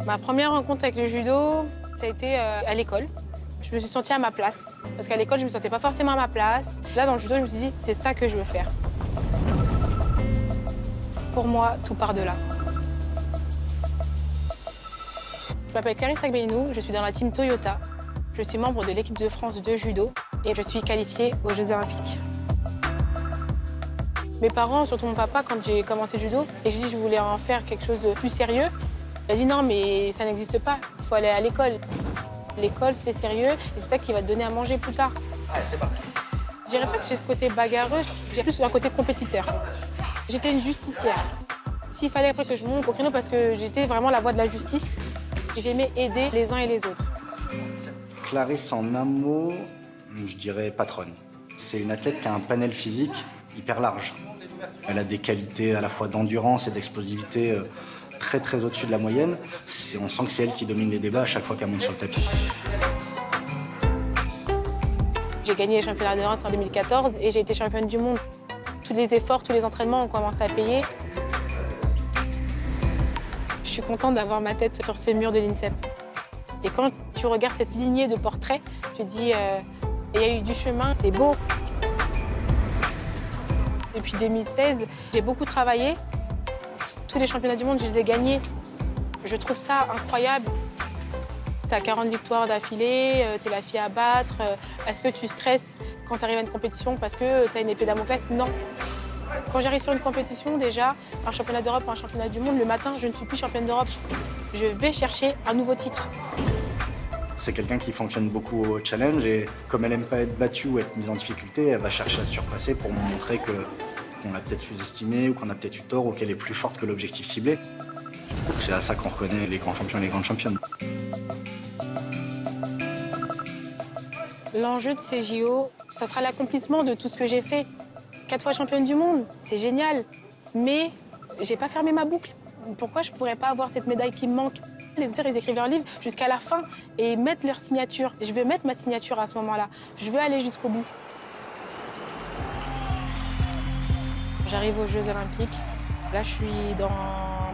Ma première rencontre avec le judo, ça a été à l'école. Je me suis sentie à ma place. Parce qu'à l'école, je ne me sentais pas forcément à ma place. Là, dans le judo, je me suis dit, c'est ça que je veux faire. Pour moi, tout part de là. Je m'appelle Clarisse Agbenienou, je suis dans la team Toyota. Je suis membre de l'équipe de France de judo et je suis qualifiée aux Jeux Olympiques. Mes parents, surtout mon papa, quand j'ai commencé le judo, et j'ai dit que je voulais en faire quelque chose de plus sérieux, il a dit non, mais ça n'existe pas, il faut aller à l'école. L'école, c'est sérieux, et c'est ça qui va te donner à manger plus tard. Allez, c'est parti. Je dirais pas que j'ai ce côté bagarreux, j'ai plus un côté compétiteur. J'étais une justicière. S'il fallait après que je monte au créneau parce que j'étais vraiment la voix de la justice, j'aimais aider les uns et les autres. Clarisse, en un mot, je dirais patronne. C'est une athlète qui a un panel physique hyper large. Elle a des qualités à la fois d'endurance et d'explosivité très très au-dessus de la moyenne. On sent que c'est elle qui domine les débats à chaque fois qu'elle monte sur le tapis. J'ai gagné les championnats d'Europe en 2014 et j'ai été championne du monde. Tous les efforts, tous les entraînements ont commencé à payer. Je suis contente d'avoir ma tête sur ce mur de l'INSEP. Et quand tu regardes cette lignée de portraits, tu te dis il y a eu du chemin, c'est beau. Depuis 2016, j'ai beaucoup travaillé. Tous les championnats du monde, je les ai gagnés. Je trouve ça incroyable. Tu as 40 victoires d'affilée, tu es la fille à battre. Est-ce que tu stresses quand tu arrives à une compétition parce que tu as une épée Damoclès? Non. Quand j'arrive sur une compétition, déjà, un championnat d'Europe, un championnat du monde, le matin, je ne suis plus championne d'Europe. Je vais chercher un nouveau titre. C'est quelqu'un qui fonctionne beaucoup au challenge et comme elle n'aime pas être battue ou être mise en difficulté, elle va chercher à se surpasser pour montrer qu'on l'a peut-être sous-estimée ou qu'on a peut-être eu tort ou qu'elle est plus forte que l'objectif ciblé. C'est à ça qu'on reconnaît les grands champions et les grandes championnes. L'enjeu de ces JO, ça sera l'accomplissement de tout ce que j'ai fait. 4 fois championne du monde, c'est génial. Mais j'ai pas fermé ma boucle. Pourquoi je pourrais pas avoir cette médaille qui me manque? Les auteurs, ils écrivent leurs livres jusqu'à la fin et ils mettent leur signature. Je veux mettre ma signature à ce moment-là. Je veux aller jusqu'au bout. J'arrive aux Jeux Olympiques. Là, je suis dans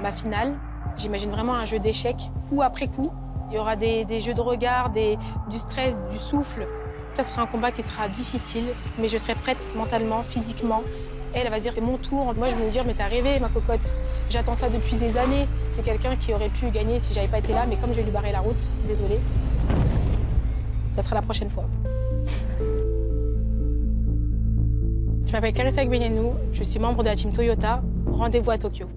ma finale. J'imagine vraiment un jeu d'échecs, coup après coup. Il y aura des jeux de regard, du stress, du souffle. Ça sera un combat qui sera difficile, mais je serai prête mentalement, physiquement. Elle va se dire, c'est mon tour. Moi, je vais me dire, mais t'as rêvé, ma cocotte. J'attends ça depuis des années. C'est quelqu'un qui aurait pu gagner si j'avais pas été là, mais comme je vais lui barrer la route, désolée. Ça sera la prochaine fois. Je m'appelle Clarisse Agbenienou, je suis membre de la team Toyota. Rendez-vous à Tokyo.